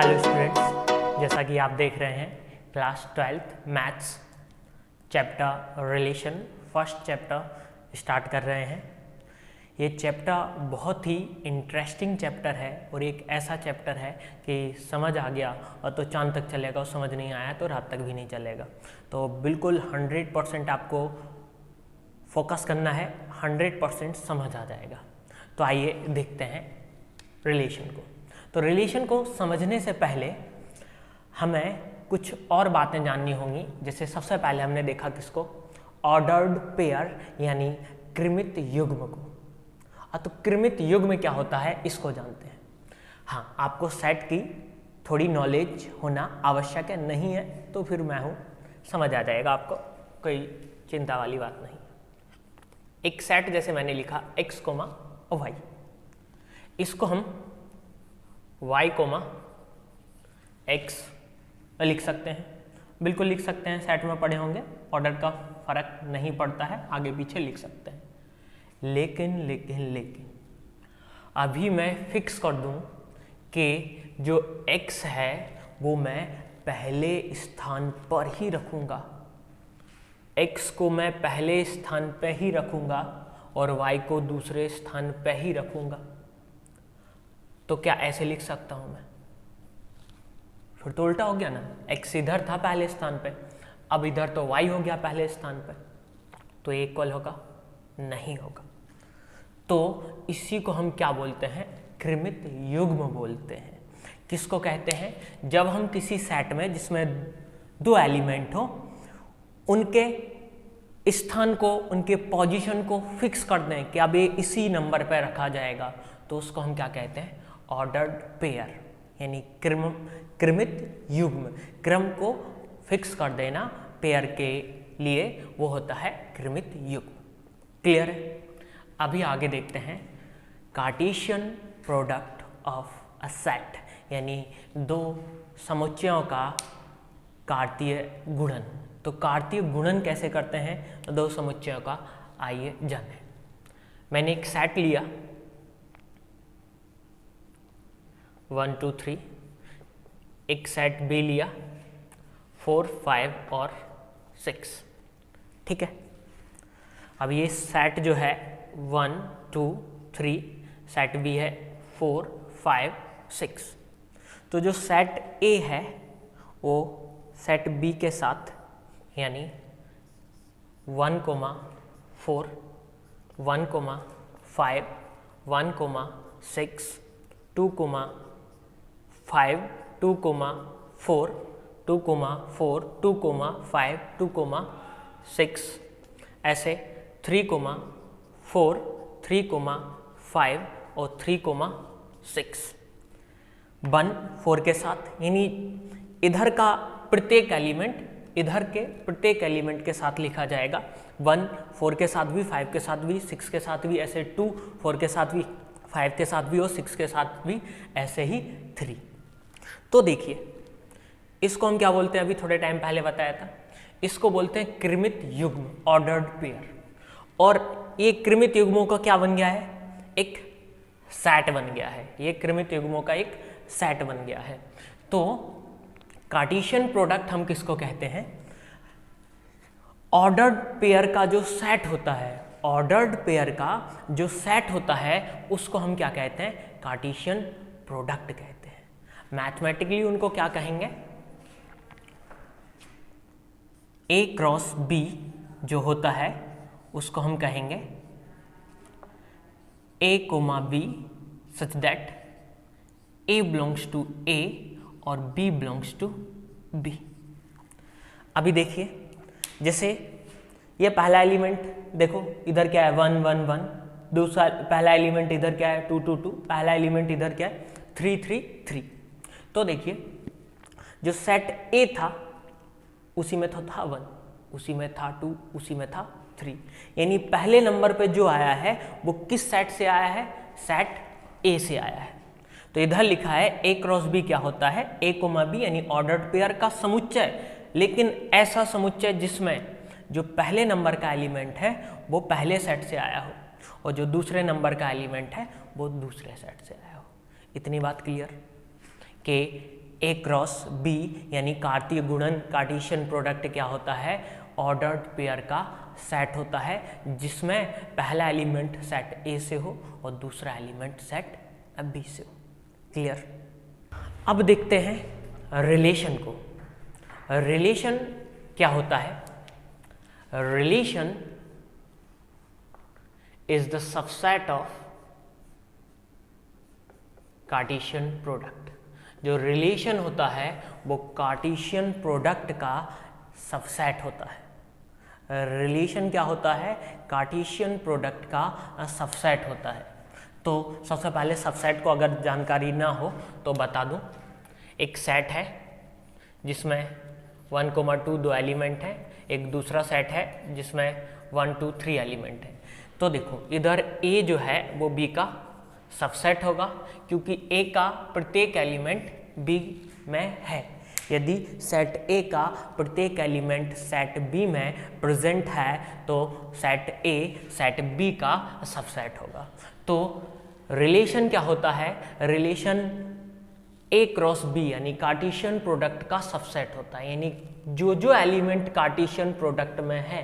Hello students, जैसा कि आप देख रहे हैं class 12th maths chapter relation first chapter start कर रहे हैं। ये चैप्टर बहुत ही इंटरेस्टिंग चैप्टर है और एक ऐसा चैप्टर है कि समझ आ गया और तो चांद तक चलेगा और समझ नहीं आया तो रात तक भी नहीं चलेगा। तो बिल्कुल 100% आपको फोकस करना है, 100% समझ आ जाएगा। तो आइए देखते हैं रिलेशन को। तो रिलेशन को समझने से पहले हमें कुछ और बातें जाननी होंगी। जैसे सबसे पहले हमने देखा किसको, ऑर्डर्ड पेयर यानी क्रमित युग्म को। तो क्रमित युग्म क्या होता है इसको जानते हैं। हाँ, आपको सेट की थोड़ी नॉलेज होना आवश्यक है, नहीं है तो फिर मैं हूँ, समझ आ जाएगा आपको, कोई चिंता वाली बात नहीं। एक सेट जैसे मैंने लिखा x, y, इसको हम y, x लिख सकते हैं। बिल्कुल लिख सकते हैं, सेट में पढ़े होंगे, ऑर्डर का फर्क नहीं पड़ता है, आगे पीछे लिख सकते हैं। लेकिन अभी मैं फिक्स कर दूं कि जो x है वो मैं पहले स्थान पर ही रखूंगा, x को मैं पहले स्थान पर ही रखूंगा और y को दूसरे स्थान पर ही रखूंगा। तो क्या ऐसे लिख सकता हूं मैं? फिर तो उल्टा हो गया ना, x इधर था पहले स्थान पे, अब इधर तो y हो गया पहले स्थान पे, तो ये इक्वल होगा? नहीं होगा। तो इसी को हम क्या बोलते हैं? क्रमित युग्म बोलते हैं। किसको कहते हैं? जब हम किसी सेट में जिसमें दो एलिमेंट हो, उनके स्थान को, उनके पोजीशन को फिक्स कर दें कि अब ये इसी नंबर पर रखा जाएगा, तो उसको हम क्या कहते हैं? ऑर्डर्ड पेयर यानी क्रमित युग्म। क्रम को फिक्स कर देना पेयर के लिए, वो होता है क्रमित युग्म। क्लियर है? अभी आगे देखते हैं Cartesian product of a set यानी दो समुच्चयों का कार्तीय गुणन। तो कार्तीय गुणन कैसे करते हैं दो समुच्चयों का, आइए जानें। मैंने एक सेट लिया 1 2 3, एक सेट B लिया 4 5 और 6। ठीक है, अब ये सेट जो है 1 2 3, सेट B है 4 5 6। तो जो सेट A है वो सेट B के साथ यानी 1 4 1 5 1 6 2 5 2 4 2 4 2 5 2 6, ऐसे 3 4 3 5 और 3 6 1 4 के साथ, यानी इधर का प्रत्येक एलिमेंट इधर के प्रत्येक एलिमेंट के साथ लिखा जाएगा। 1 4 के साथ भी, 5 के साथ भी, 6 के साथ भी, ऐसे 2 4 के साथ भी, 5 के साथ भी और 6 के साथ भी, ऐसे ही 3। तो देखिए इसको हम क्या बोलते हैं, अभी थोड़े टाइम पहले बताया था, इसको बोलते हैं क्रमित युग्म, ऑर्डर्ड पेयर। और ये क्रमित युग्मों का क्या बन गया है? एक सेट बन गया है। ये क्रमित युग्मों का एक सेट बन गया है। तो कार्टेशियन प्रोडक्ट हम किसको कहते हैं? ऑर्डर्ड पेयर का जो सेट होता है, ऑर्डर्ड पेयर का जो सेट होता है उसको हम क्या कहते हैं? कार्टेशियन प्रोडक्ट कहते हैं। मैथमेटिकली उनको क्या कहेंगे? A क्रॉस B जो होता है उसको हम कहेंगे A, B such that A belongs to A और B बिलोंग्स टू B। अभी देखिए, जैसे ये पहला एलिमेंट देखो, इधर क्या है 1 1 1, दूसरा पहला एलिमेंट इधर क्या है 2 2 2, पहला एलिमेंट इधर क्या है 3 3 3। तो देखिए जो सेट A था उसी में था 1, उसी में था 2, उसी में था 3, यानी पहले नंबर पे जो आया है वो किस सेट से आया है? सेट A से आया है। तो इधर लिखा है A क्रॉस B क्या होता है? A, B यानी ऑर्डर्ड पेयर का समुच्चय, लेकिन ऐसा समुच्चय जिसमें जो पहले नंबर का एलिमेंट है वो पहले सेट से आया हो और जो दूसरे नंबर का एलिमेंट है वो दूसरे सेट से आया हो। इतनी बात क्लियर? कि ए क्रॉस बी यानी कार्तीय गुणन कार्टेशियन प्रोडक्ट क्या होता है, ऑर्डर्ड पेयर का सेट होता है जिसमें पहला एलिमेंट सेट ए से हो और दूसरा एलिमेंट सेट बी से हो। क्लियर। अब देखते हैं रिलेशन को। रिलेशन क्या होता है? Relation is the subset of Cartesian product. जो रिलेशन होता है वो कार्टेशियन प्रोडक्ट का सबसेट होता है। रिलेशन क्या होता है? कार्टेशियन प्रोडक्ट का सबसेट होता है। तो सबसे पहले सबसेट को अगर जानकारी ना हो तो बता दूं। एक सेट है जिसमें 1, 2 दो एलिमेंट हैं, एक दूसरा सेट है जिसमें 1, 2, 3 एलिमेंट है। तो देखो इधर ए जो है वो बी का सबसेट होगा क्योंकि ए का प्रत्येक एलिमेंट बी में है। यदि सेट ए का प्रत्येक एलिमेंट सेट बी में प्रेजेंट है तो सेट ए सेट बी का सबसेट होगा। तो रिलेशन क्या होता है? रिलेशन ए क्रॉस बी यानी कार्टेशियन प्रोडक्ट का सबसेट होता है, यानी जो जो एलिमेंट कार्टेशियन प्रोडक्ट में है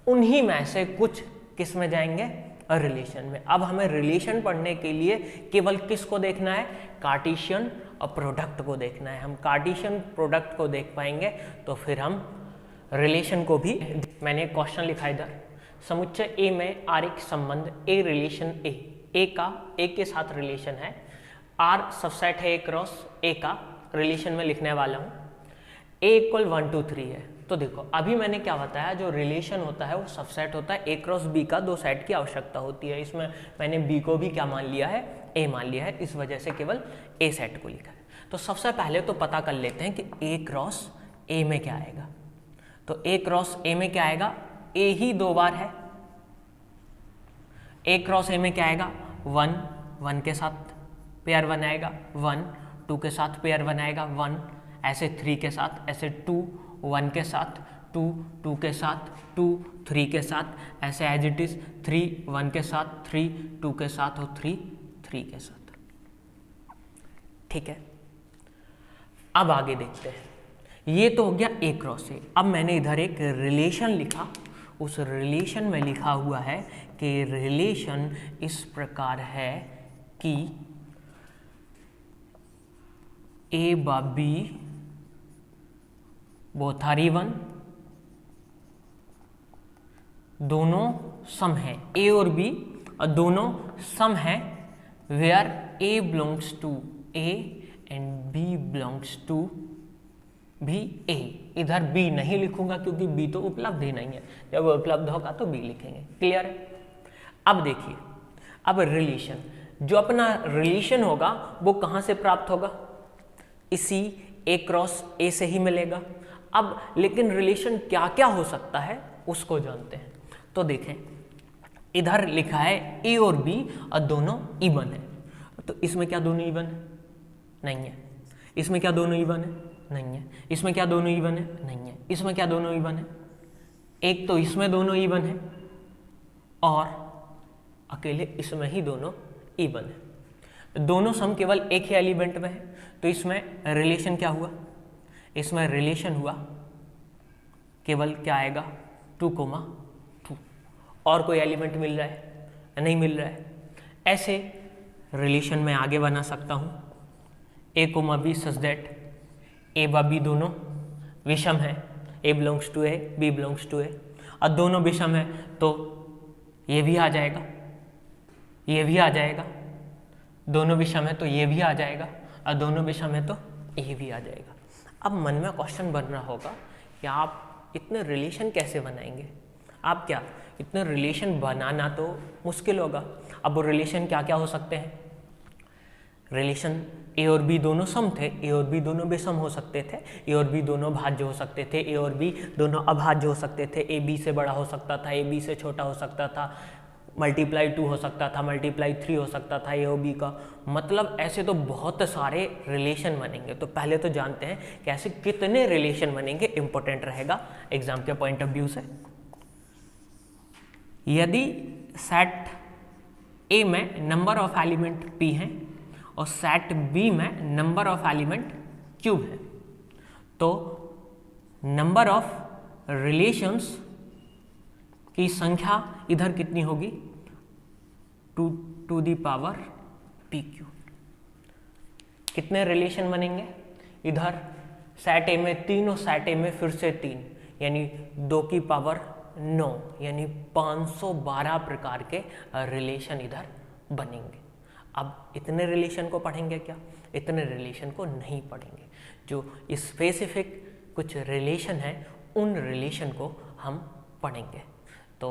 उन्हीं में से कुछ किस में जाएंगे? रिलेशन में। अब हमें रिलेशन पढ़ने के लिए केवल किसको देखना है? कार्टेशियन और प्रोडक्ट को देखना है। हम कार्टेशियन प्रोडक्ट को देख पाएंगे तो फिर हम रिलेशन को भी। मैंने एक क्वेश्चन लिखा इधर, समुच्चय ए में आर एक संबंध ए रिलेशन ए का ए के साथ रिलेशन है, आर सबसेट है ए क्रॉस ए का, रिलेशन में लिखने वाला हूँ। ए इक्वल 1, 2, 3 है। तो देखो अभी मैंने क्या बताया, जो रिलेशन होता है वो सबसेट होता है। ए क्रॉस बी का दो सेट की आवश्यकता होती है। इसमें मैंने बी को भी क्या मान लिया है? ए मान लिया है, इस वजह से केवल ए सेट को लिखा है। तो सबसे पहले तो पता कर लेते हैं कि ए क्रॉस ए में क्या आएगा। तो ए क्रॉस ए में क्या आएगा? ए ही दो बार है। ए क्रॉस ए में क्या आएगा? 1, 1 के साथ पेयर बनाएगा, 1, 2 के साथ पेयर बनाएगा, 1, ऐसे 3 के साथ, ऐसे 2, 1 के साथ, 2, 2 के साथ, 2, 3 के साथ, ऐसे एज इट इज 3, 1 के साथ, 3, 2 के साथ और 3, 3 के साथ। ठीक है, अब आगे देखते हैं। ये तो हो गया ए क्रॉस ए। अब मैंने इधर एक रिलेशन लिखा, उस रिलेशन में लिखा हुआ है कि रिलेशन इस प्रकार है कि ए बा बी बोथ आर इवन, दोनों सम है। ए और बी और दोनों सम है, where A belongs to A and B belongs to भी ए। इधर बी नहीं लिखूंगा क्योंकि बी तो उपलब्ध ही नहीं है, जब उपलब्ध होगा तो बी लिखेंगे। क्लियर है? अब देखिए, अब रिलेशन, जो अपना रिलेशन होगा वो कहाँ से प्राप्त होगा? इसी ए क्रॉस ए से ही मिलेगा। अब लेकिन रिलेशन क्या क्या हो सकता है उसको जानते हैं। तो देखें, इधर लिखा है ए और बी और दोनों इवन है। तो इसमें क्या दोनों इवन है? नहीं है। इसमें क्या दोनों इवन है? नहीं है। इसमें क्या दोनों इवन है? नहीं है। इसमें क्या दोनों इवन है? एक तो इसमें दोनों इवन है और अकेले इसमें ही दोनों इवन है। दोनों सम केवल एक ही एलिमेंट में है, तो इसमें रिलेशन क्या हुआ? इसमें रिलेशन हुआ केवल क्या आएगा? 2, और कोई एलिमेंट मिल रहा है? नहीं मिल रहा है। ऐसे रिलेशन में आगे बना सकता हूँ A comma B such that A व बी दोनों विषम है, A belongs to A, B belongs to A, और दोनों विषम है तो ये भी आ जाएगा, ये भी आ जाएगा। दोनों विषम है तो ये भी आ जाएगा, और दोनों विषम है तो ये भी आ जाएगा। अब मन में क्वेश्चन बन रहा होगा कि आप इतने रिलेशन कैसे बनाएंगे? आप क्या इतने रिलेशन बनाना तो मुश्किल होगा। अब वो रिलेशन क्या क्या हो सकते हैं? रिलेशन ए और बी दोनों सम थे, ए और बी दोनों विषम हो सकते थे, ए और बी दोनों भाज्य हो सकते थे, ए और बी दोनों अभाज्य हो सकते थे, ए बी से बड़ा हो सकता था, ए बी से छोटा हो सकता था, मल्टीप्लाई 2 हो सकता था, मल्टीप्लाई 3 हो सकता था ए और बी का। मतलब ऐसे तो बहुत सारे रिलेशन बनेंगे। तो पहले तो जानते हैं कि ऐसे कितने रिलेशन बनेंगे, इंपॉर्टेंट रहेगा एग्जाम के पॉइंट ऑफ व्यू से। यदि सेट ए में नंबर ऑफ एलिमेंट p हैं और सेट बी में नंबर ऑफ एलिमेंट क्यूब है, तो नंबर ऑफ रिलेशंस की संख्या इधर कितनी होगी, 2 दी पावर पी क्यू। कितने रिलेशन बनेंगे, इधर सेट ए में 3 और सेट ए में फिर से 3, यानी 2 की पावर 9, यानी 512 प्रकार के रिलेशन इधर बनेंगे। अब इतने रिलेशन को पढ़ेंगे क्या, इतने रिलेशन को नहीं पढ़ेंगे। जो स्पेसिफिक कुछ रिलेशन है उन रिलेशन को हम पढ़ेंगे। तो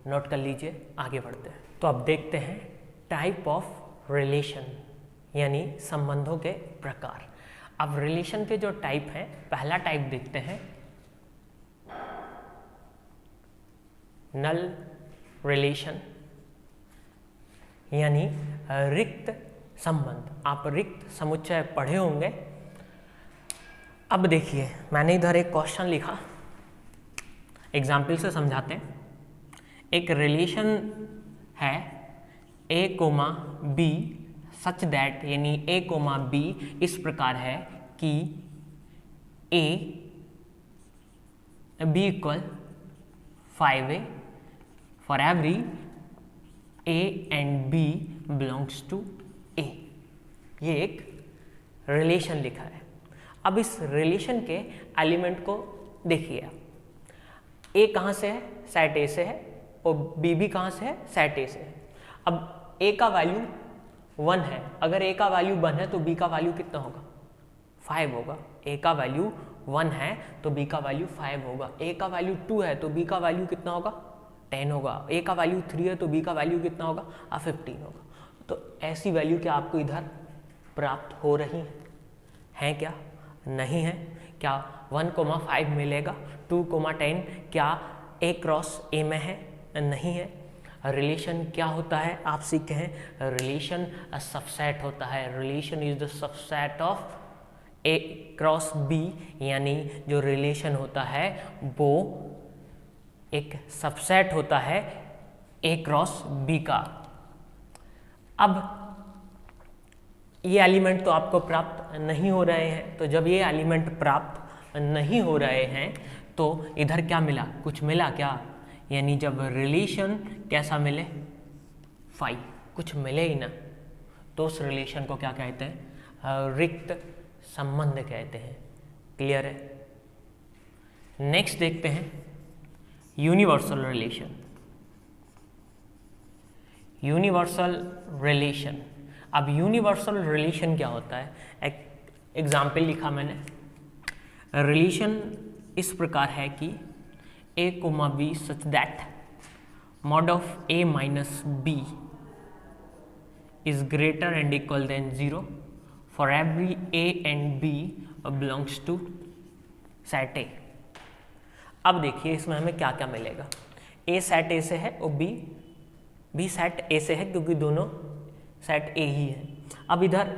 नोट कर लीजिए, आगे बढ़ते हैं। तो अब देखते हैं टाइप ऑफ रिलेशन, यानी संबंधों के प्रकार। अब रिलेशन के जो टाइप हैं, पहला टाइप देखते हैं नल रिलेशन, यानी रिक्त संबंध। आप रिक्त समुच्चय पढ़े होंगे। अब देखिए, मैंने इधर एक क्वेश्चन लिखा, एग्जाम्पल से समझाते हैं। एक रिलेशन है A comma B such that, यानी ए कोमा बी इस प्रकार है कि A B equal 5a for every a and b belongs to a। ये एक रिलेशन लिखा है। अब इस रिलेशन के एलिमेंट को देखिए, a कहाँ से है, सेट a से है, और b भी कहाँ से है, सेट a से है। अब a का वैल्यू 1 है, अगर a का वैल्यू 1 है तो b का वैल्यू कितना होगा, 5 होगा। a का वैल्यू 1 है तो b का वैल्यू 5 होगा। a का वैल्यू 2 है तो b का वैल्यू कितना होगा, 10 होगा। a का वैल्यू 3 है तो b का वैल्यू कितना होगा, 15 होगा। तो ऐसी वैल्यू क्या आपको इधर प्राप्त हो रही हैं क्या, नहीं है। क्या 1,5 मिलेगा, 2,10 क्या a क्रॉस a में है, नहीं है। रिलेशन क्या होता है, आप सीखे हैं, रिलेशन सबसेट होता है। Relation is the subset of a cross b, यानी जो रिलेशन होता है वो एक सबसेट होता है a क्रॉस b का। अब ये एलिमेंट तो आपको प्राप्त नहीं हो रहे हैं, तो जब ये एलिमेंट प्राप्त नहीं हो रहे हैं तो इधर क्या मिला, कुछ मिला क्या, यानी जब रिलेशन कैसा मिले, 5, कुछ मिले ही ना, तो उस रिलेशन को क्या कहते हैं, रिक्त संबंध कहते हैं। क्लियर है। नेक्स्ट देखते हैं यूनिवर्सल रिलेशन। यूनिवर्सल रिलेशन, अब यूनिवर्सल रिलेशन क्या होता है, एक एग्जाम्पल लिखा मैंने। रिलेशन इस प्रकार है कि a comma b such that mod of a minus b is greater and equal than 0 for every a and b belongs to set a। अब देखिए इसमें हमें क्या क्या मिलेगा, a सेट a से है और b सेट a से है, क्योंकि दोनों सेट a ही है। अब इधर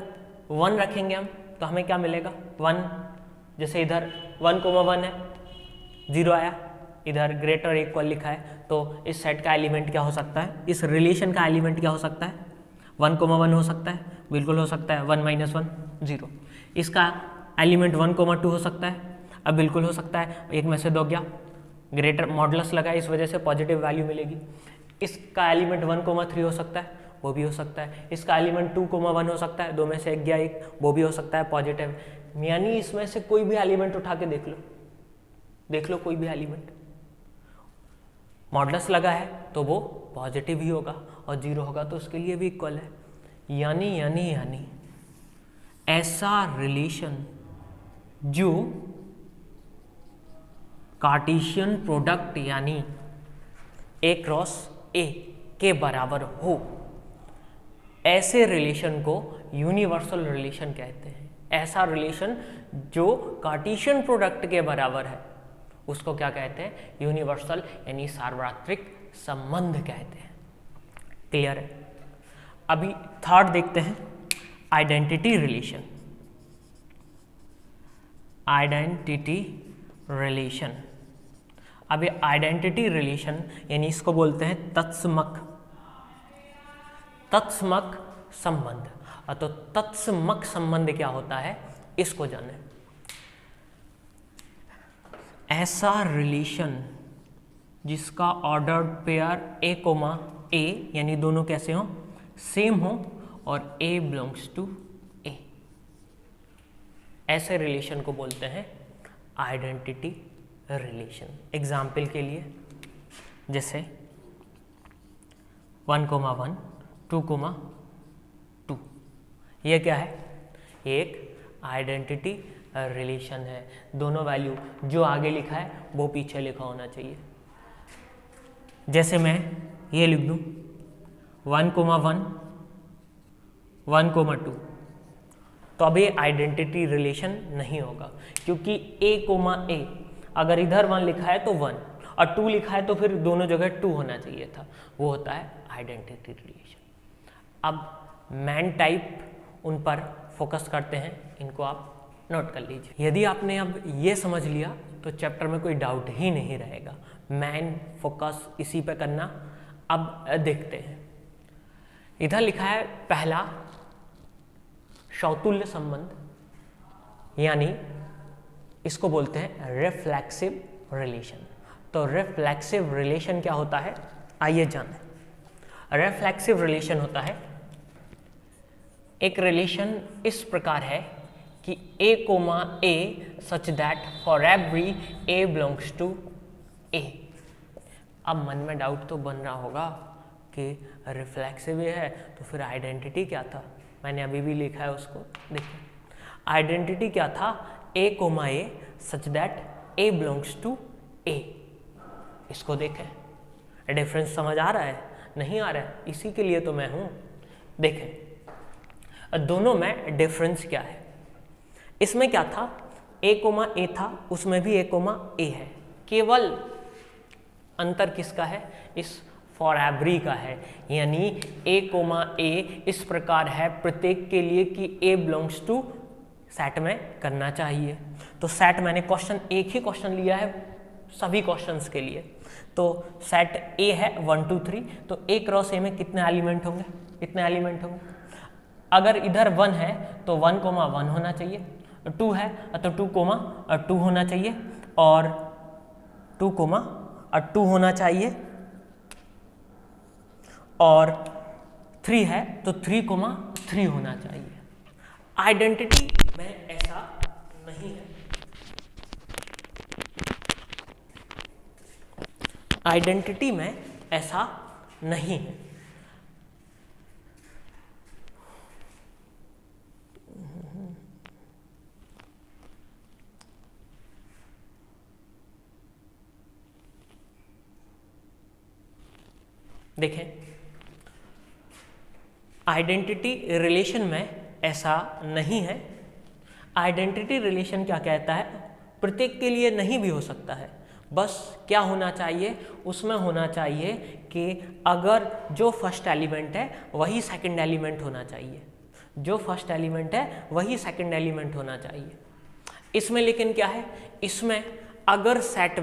1 रखेंगे हम तो हमें क्या मिलेगा, 1, जैसे इधर 1,1 है, 0 आया, इधर ग्रेटर इक्वल लिखा है, तो इस सेट का एलिमेंट क्या हो सकता है, इस रिलेशन का एलिमेंट क्या हो सकता है, 1,1 हो सकता है, बिल्कुल हो सकता है। 1 - 1 0। इसका एलिमेंट 1,2 हो सकता है, अब बिल्कुल हो सकता है, एक में से 2 गया, ग्रेटर मॉडुलस लगा इस वजह से पॉजिटिव वैल्यू मिलेगी। इसका एलिमेंट 1,3 हो सकता है, वो भी हो सकता है। इसका एलिमेंट 2,1 हो सकता है, 2 में से 1 गया 1, वो भी हो सकता है पॉजिटिव। यानी इसमें से कोई भी एलिमेंट उठा के देख लो कोई भी एलिमेंट मॉडुलस लगा है तो वो पॉजिटिव ही होगा, और 0 होगा तो उसके लिए भी इक्वल है। यानी ऐसा रिलेशन जो कार्टेशियन प्रोडक्ट यानी a क्रॉस a के बराबर हो, ऐसे रिलेशन को यूनिवर्सल रिलेशन कहते हैं। ऐसा रिलेशन जो कार्टेशियन प्रोडक्ट के बराबर है उसको क्या कहते हैं, यूनिवर्सल यानी सार्वत्रिक संबंध कहते हैं। क्लियर है। अभी थर्ड देखते हैं आइडेंटिटी रिलेशन। आइडेंटिटी रिलेशन, अब ये आइडेंटिटी रिलेशन यानी इसको बोलते हैं तत्समक संबंध। तो तत्समक संबंध क्या होता है इसको जाने। ऐसा रिलेशन जिसका ऑर्डर्ड पेयर ए कोमा ए, यानी दोनों कैसे हो, सेम हो और ए बिलोंग्स टू ए, ऐसे रिलेशन को बोलते हैं आइडेंटिटी रिलेशन। एग्जाम्पल के लिए जैसे 1,1, 2,2, ये क्या है, एक आइडेंटिटी रिलेशन है। दोनों वैल्यू जो आगे लिखा है वो पीछे लिखा होना चाहिए। जैसे मैं ये लिख दूं 1,1, 1,2, तो अब ये आइडेंटिटी रिलेशन नहीं होगा, क्योंकि ए कोमा ए अगर इधर 1 लिखा है तो 1 और 2 लिखा है तो फिर दोनों जगह 2 होना चाहिए था, वो होता है आइडेंटिटी रिलेशन। अब मैन टाइप उन पर फोकस करते हैं, इनको आप नोट कर लीजिए। यदि आपने अब ये समझ लिया तो चैप्टर में कोई डाउट ही नहीं रहेगा। मैन फोकस इसी पे करना। अब देखते हैं, इधर लिखा है पहला सौतुल्य संबंध, यानी इसको बोलते हैं रिफ्लेक्सिव रिलेशन। तो रिफ्लेक्सिव रिलेशन क्या होता है, आइए जानें। रिफ्लेक्सिव रिलेशन होता है एक रिलेशन इस प्रकार है कि a comma a such that for every a belongs to a। अब मन में डाउट तो बन रहा होगा कि रिफ्लेक्सिव है तो फिर आइडेंटिटी क्या था। मैंने अभी भी लिखा है उसको, देखिए आइडेंटिटी क्या था, a comma a such that a belongs to a। इसको देखें, डिफरेंस समझ आ रहा है, नहीं आ रहा है, इसी के लिए तो मैं हूं। देखें दोनों में डिफरेंस क्या है। इसमें क्या था, a कोमा a था, उसमें भी a कोमा a है, केवल अंतर किसका है, इस फॉर एवरी का है। यानी a कोमा a इस प्रकार है प्रत्येक के लिए कि a बिलोंग्स टू सेट में करना चाहिए। तो सेट मैंने क्वेश्चन एक ही क्वेश्चन लिया है सभी क्वेश्चंस के लिए, तो सेट A है 1 2 3, तो A क्रॉस A में कितने एलिमेंट होंगे, इतने एलिमेंट होंगे। अगर इधर 1 है तो 1 कोमा 1 होना चाहिए, 2 है तो 2 कोमा 2 होना चाहिए, और 2 कोमा 2 होना चाहिए, और 3 है तो 3 कोमा 3 होना चाहिए। आइडेंटिटी में ऐसा नहीं है, आइडेंटिटी में ऐसा नहीं है। देखें आइडेंटिटी रिलेशन में ऐसा नहीं है। आइडेंटिटी रिलेशन क्या कहता है, प्रत्येक के लिए नहीं भी हो सकता है, बस क्या होना चाहिए, उसमें होना चाहिए कि अगर जो फर्स्ट एलिमेंट है वही सेकंड एलिमेंट होना चाहिए, जो फर्स्ट एलिमेंट है वही सेकंड एलिमेंट होना चाहिए। इसमें लेकिन क्या है, इसमें अगर सेट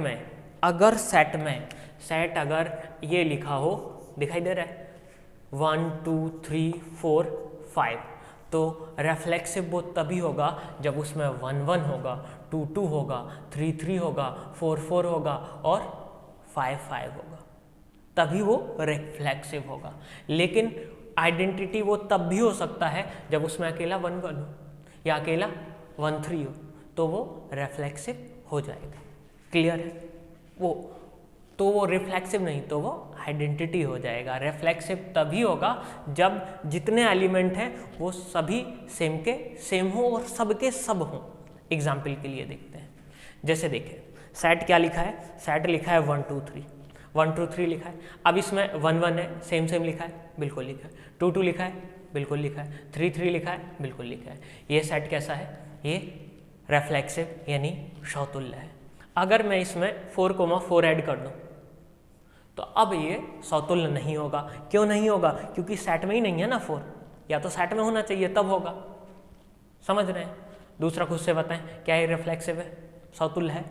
में सेट अगर ये लिखा हो, दिखाई दे रहा है 1 2 3 4 5, तो रिफ्लेक्सिव वो तभी होगा जब उसमें 1 1 होगा, 2 2 होगा, 3 3 होगा, 4 4 होगा और 5 5 होगा, तभी वो रिफ्लेक्सिव होगा। लेकिन आइडेंटिटी वो तब भी हो सकता है जब उसमें अकेला 1 1 हो या अकेला 1 3 हो, तो वो रिफ्लेक्सिव हो जाएगा। क्लियर है, वो रिफ्लेक्सिव नहीं तो वो आइडेंटिटी हो जाएगा। रिफ्लेक्सिव तभी होगा जब जितने एलिमेंट हैं वो सभी सेम के सेम हो और सब के सब हों। एग्जाम्पल के लिए देखते हैं, जैसे देखें सेट क्या लिखा है, सेट लिखा है 1 2 3, 1 2 3 लिखा है। अब इसमें 1 1 है, सेम सेम लिखा है, बिल्कुल लिखा है, 2 2 लिखा है, बिल्कुल लिखा है, 3 3 लिखा है, बिल्कुल लिखा है। ये सेट कैसा है, ये रिफ्लेक्सिव यानी समतुल्य है। अगर मैं इसमें 4,4 ऐड कर दूं तो अब ये समतुल्य नहीं होगा। क्यों नहीं होगा, क्योंकि सेट में ही नहीं है ना 4, या तो सेट में होना चाहिए तब होगा। समझ रहे हैं। दूसरा खुद से बताएं, क्या ये रिफ्लेक्सिव है, समतुल्य है,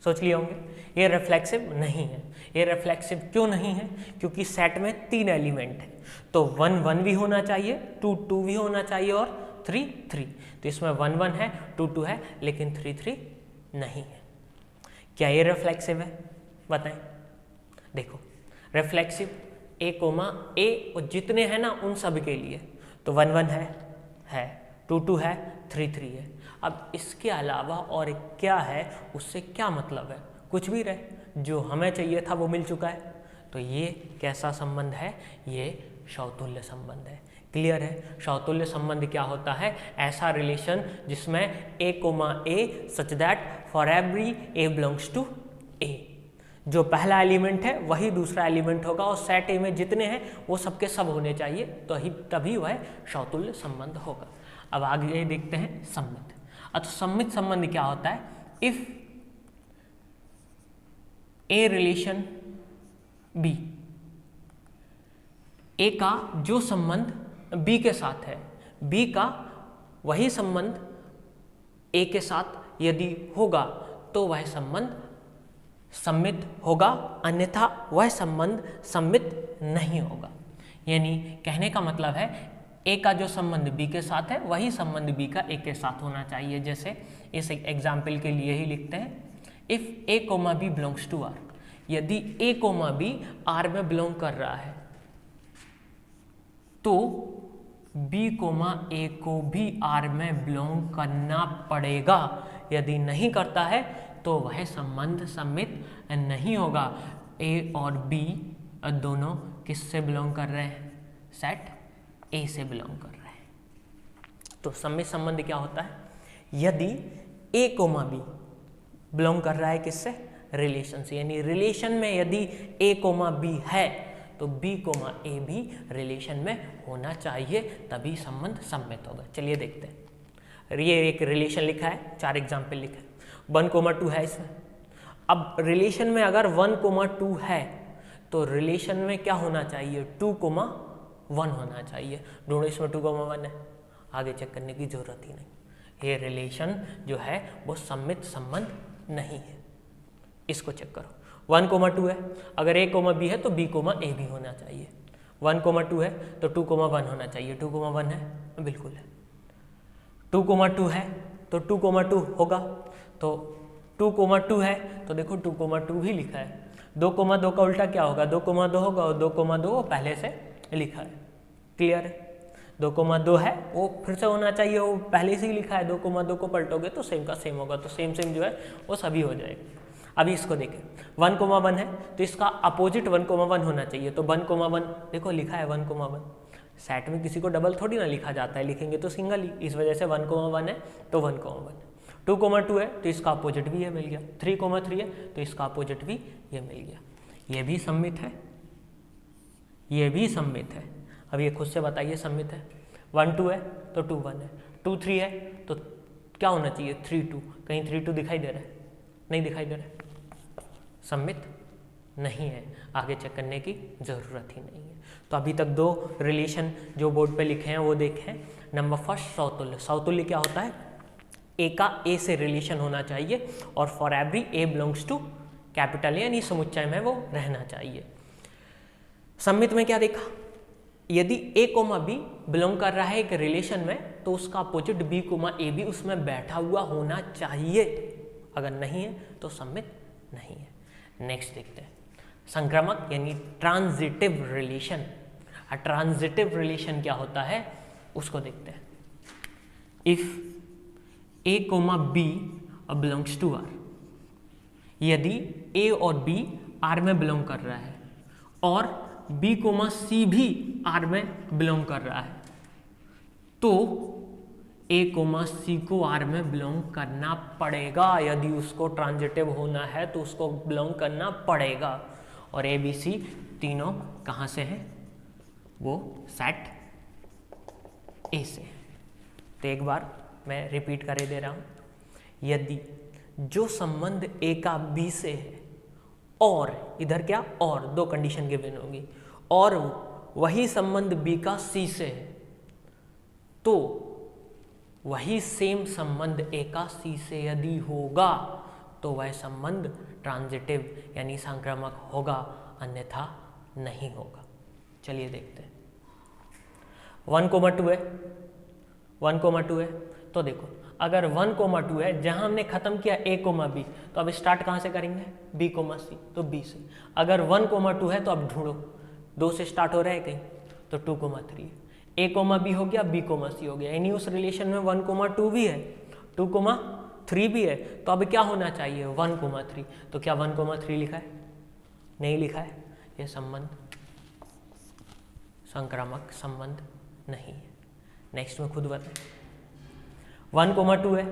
सोच लिए होंगे, ये रिफ्लेक्सिव नहीं है। ये रिफ्लेक्सिव क्यों नहीं है? क्योंकि सेट में 3 एलिमेंट है, तो 1 1 भी होना चाहिए, 2 2 भी होना चाहिए और 3 3। तो इसमें 1 1 है, 2 2 है, लेकिन 3 3 नहीं है। क्या ये रिफ्लेक्सिव है? बताएं। देखो रिफ्लेक्सिव ए कोमा ए जितने हैं ना उन सब के लिए, तो 1 1 है, 2 2 है, 3 3 है। अब इसके अलावा और क्या है, उससे क्या मतलब है? कुछ भी रहे, जो हमें चाहिए था वो मिल चुका है। तो ये कैसा संबंध है? ये समतुल्य संबंध है। क्लियर है? समतुल्य संबंध क्या होता है? ऐसा रिलेशन जिसमें A comma A such that for every A belongs to A, जो पहला एलिमेंट है वही दूसरा एलिमेंट होगा और सेट ए में जितने हैं वो सबके सब होने चाहिए, तो तभी वह समतुल्य संबंध होगा। अब आगे देखते हैं सम्मित। अच्छा, सम्मित संबंध क्या होता है? इफ ए रिलेशन बी, ए का जो संबंध बी के साथ है, बी का वही संबंध ए के साथ यदि होगा तो वह संबंध सम्मित होगा, अन्यथा वह संबंध सम्मित नहीं होगा। यानी कहने का मतलब है ए का जो संबंध बी के साथ है वही संबंध बी का ए के साथ होना चाहिए। जैसे इस एग्जाम्पल के लिए ही लिखते हैं, if A comma B belongs to R, यदि ए कोमा बी आर में बिलोंग कर रहा है तो बी कोमा ए को भी आर में बिलोंग करना पड़ेगा। यदि नहीं करता है तो वह संबंध सम्मित नहीं होगा। ए और बी दोनों किससे बिलोंग कर रहे हैं? सेट ए से बिलोंग कर रहे हैं। तो सम्मित संबंध क्या होता है? यदि ए कोमा बी बिलोंग कर रहा है किससे? रिलेशन से। यानी रिलेशन में यदि ए कोमा बी है तो बी कोमा ए भी रिलेशन में होना चाहिए, तभी संबंध सम्मित होगा। चलिए देखते हैं। ये एक रिलेशन लिखा है, 4 एग्जाम्पल लिखे हैं, 1, 2 है इसमें। अब रिलेशन में अगर 1, 2 है तो रिलेशन में क्या होना चाहिए? 2, 1 होना चाहिए। दोनों इसमें 2, 1 है, आगे चेक करने की जरूरत ही नहीं। ये रिलेशन जो है वो सम्मित संबंध नहीं है। इसको चेक करो, 1, 2 है, अगर ए कोमा बी है तो बी कोमा ए भी होना चाहिए। 1, 2 है तो 2, 1 होना चाहिए। 2, 1 है, बिल्कुल है। 2, 2 है तो 2, 2 होगा। तो 2, 2 है तो देखो 2, 2 भी लिखा है। 2, 2 का उल्टा क्या होगा? 2, 2 होगा, और 2, 2 पहले से लिखा है। क्लियर है? 2, 2 है वो फिर से होना चाहिए, वो पहले से ही लिखा है। 2, 2 को पलटोगे तो सेम का सेम होगा, तो सेम जो है वो सभी हो जाएगा। अभी इसको देखें, 1, 1 है तो इसका अपोजिट 1, 1 होना चाहिए। तो 1, 1 देखो लिखा है 1, 1। सेट में किसी को डबल थोड़ी ना लिखा जाता है, लिखेंगे तो सिंगल ही, इस वजह से 1, 1 है तो 1, 1। 2, 2 है तो इसका अपोजिट भी ये मिल गया। 3, 3 है तो इसका अपोजिट भी ये मिल गया। ये भी सम्मित है, ये भी सम्मित है। अब ये खुद से बताइए सम्मित है। 1, 2 है तो 2, 1 है। 2, 3 है तो क्या होना चाहिए? 3, 2। कहीं 3, 2 दिखाई दे रहा है? नहीं दिखाई दे रहा है, सम्मित नहीं है, आगे चेक करने की जरूरत ही नहीं है। तो अभी तक 2 रिलेशन जो बोर्ड पे लिखे हैं वो देखें। नंबर फर्स्ट, समतुल्य। समतुल्य क्या होता है? ए का ए से रिलेशन होना चाहिए और for every A belongs to capital यानी समुच्चय में वो रहना चाहिए। सम्मित में क्या देखा? यदि ए कोमा बी बिलोंग कर रहा है एक रिलेशन में तो उसका अपोजिट बी कोमा ए भी उसमें बैठा हुआ होना चाहिए। अगर नहीं है तो सम्मित नहीं है। नेक्स्ट देखते हैं संक्रामक यानी ट्रांजिटिव रिलेशन। ट्रांजिटिव रिलेशन क्या होता है उसको देखते हैं। If A comma B belongs to R, यदि ए और बी आर में बिलोंग कर रहा है और बी कोमा सी भी आर में बिलोंग कर रहा है तो ए कोमा सी को आर में बिलोंग करना पड़ेगा। यदि उसको ट्रांजिटिव होना है तो उसको बिलोंग करना पड़ेगा। और ए बी सी तीनों कहाँ से हैं? वो सेट ए से। तो एक बार मैं रिपीट करे दे रहा हूँ, यदि जो संबंध ए का बी से है और इधर क्या और 2 कंडीशन गिवन होगी और वही संबंध बी का सी से है तो वही सेम संबंध ए का सी से यदि होगा तो वह संबंध ट्रांजिटिव यानी संक्रामक होगा, अन्यथा नहीं होगा। चलिए देखते हैं। 1,2 है, 1,2 है, तो देखो अगर 1,2 है, जहां हमने खत्म किया a, b, तो अब स्टार्ट कहां से करेंगे, b, c, तो b से। अगर 1,2 है तो अब ढूंढो 2 से स्टार्ट हो रहा है कहीं, तो 2,3 है। a, b हो गया, b, c हो गया, यानी उस रिलेशन में 1,2 भी है, 2,3 भी है, तो अब क्या होना चाहिए 1,3। तो क्या 1,3 लिखा है, नहीं लिखा है, यह संबंध संक्रामक संबंध नहीं है। नेक्स्ट में खुद बताएं। 1,2 है,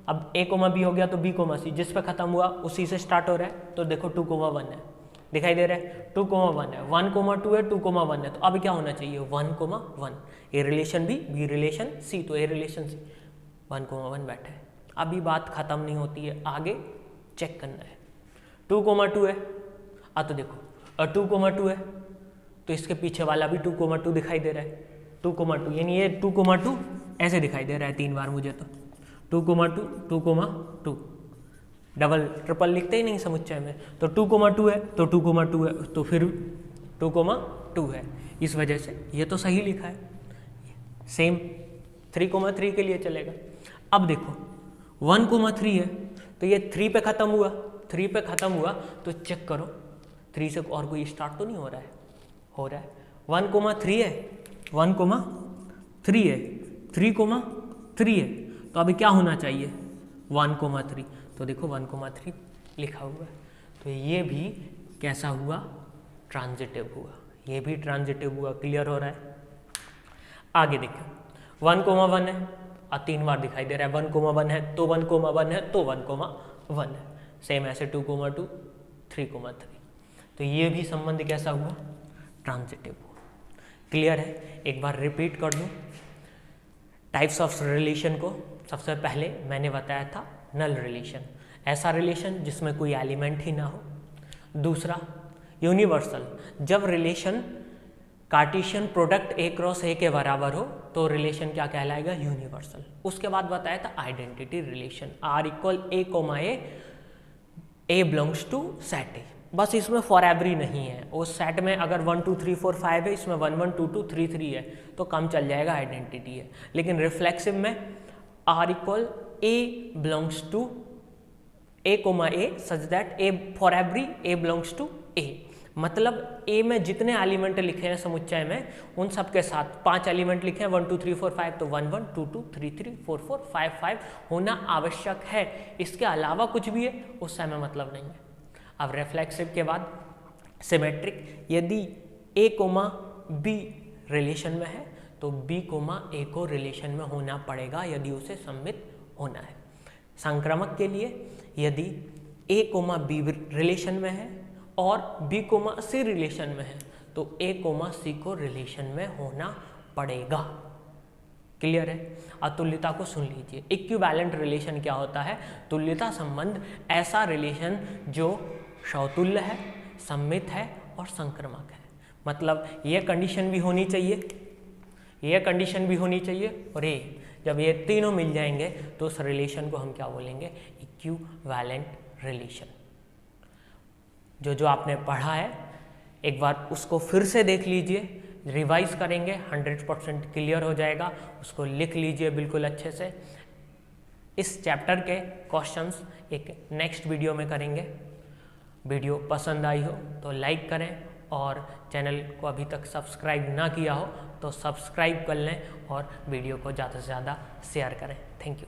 अब a, b हो गया, तो b, c जिस पे खत्म हुआ उसी से स्टार्ट हो रहा है, तो देखो 2,1 है, दिखाई दे रहा है 2,1 है, 1,2 है, 2,1 है, तो अब क्या होना चाहिए 1,1। ए रिलेशन बी रिलेशन सी, तो ए रिलेशन सी, 1,1 बैठा है। अभी बात खत्म नहीं होती है, आगे चेक करना है। 2,2 है, तो देखो 2,2 है, तो इसके पीछे वाला भी 2,2 दिखाई दे रहा है, 2,2 यानी ये 2,2 ऐसे दिखाई दे रहा है 3 बार मुझे, तो 2,2 2,2 डबल ट्रिपल लिखते ही नहीं समुच्चय में, तो 2,2 है, तो 2,2 है, तो फिर 2,2 है, इस वजह से ये तो सही लिखा है। सेम 3,3 के लिए चलेगा। अब देखो 1,3 है, तो ये 3 पे खत्म हुआ, 3 पे खत्म हुआ, तो चेक करो 3 से और कोई स्टार्ट तो नहीं हो रहा है, हो रहा है। 1,3 है, 1,3 है, 3,3 है, तो अभी क्या होना चाहिए 1,3, तो देखो 1,3 लिखा हुआ है, तो ये भी कैसा हुआ, ट्रांजिटिव हुआ, ये भी ट्रांजिटिव हुआ। क्लियर हो रहा है। आगे देखो 1,1 है, 3 बार दिखाई दे रहा है, 1,1 है, तो 1,1 है, तो 1,1 है, सेम ऐसे 2,2 3,3, तो ये भी संबंध कैसा हुआ, ट्रांजिटिव हुआ। क्लियर है। एक बार रिपीट कर दूं टाइप्स ऑफ रिलेशन को। सबसे पहले मैंने बताया था नल रिलेशन, ऐसा रिलेशन जिसमें कोई एलिमेंट ही ना हो। दूसरा यूनिवर्सल, जब relation Cartesian product a cross a के बराबर हो तो रिलेशन क्या कहलाएगा, यूनिवर्सल। उसके बाद बताया था identity relation, R equal a belongs to set A। बस इसमें फॉर एवरी नहीं है, उस सेट में अगर 1 2 3 4 5 है, इसमें 1 1 2 2 3 3 है, तो कम चल जाएगा, आइडेंटिटी है। लेकिन रिफ्लेक्सिव में R equal a belongs to a, such that a for every a belongs to a, मतलब a में जितने एलिमेंट लिखे हैं समुच्चय में उन सब के साथ 5 एलिमेंट लिखे हैं 1 2 3 4 5, तो 1 1 2 2 3 3 4 4 5 5 होना आवश्यक है। इसके अलावा कुछ भी है उससे हमें मतलब नहीं है। अब रिफ्लेक्सिव के बाद सिमेट्रिक, यदि a, b रिलेशन में है तो b, a को रिलेशन में होना पड़ेगा यदि उसे सममित होना है। संक्रामक के लिए यदि a, b रिलेशन में है और b, c रिलेशन में है तो a, c को रिलेशन में होना पड़ेगा। क्लियर है। अतुल्यता को सुन लीजिए। इक्विवेलेंट रिलेशन क्या होता है, तुल्यता संबंध ऐसा रिलेशन जो समतुल्य है, सममित है और संक्रामक है। मतलब यह कंडीशन भी होनी चाहिए, यह कंडीशन भी होनी चाहिए, और ये जब ये तीनों मिल जाएंगे तो उस रिलेशन को हम क्या बोलेंगे, इक्विवेलेंट रिलेशन। जो आपने पढ़ा है एक बार उसको फिर से देख लीजिए, रिवाइज करेंगे, 100% क्लियर हो जाएगा। उसको लिख लीजिए बिल्कुल अच्छे से। इस चैप्टर के क्वेश्चंस एक नेक्स्ट वीडियो में करेंगे। वीडियो पसंद आई हो तो लाइक करें, और चैनल को अभी तक सब्सक्राइब ना किया हो तो सब्सक्राइब कर लें, और वीडियो को ज़्यादा से ज़्यादा शेयर करें। Thank you.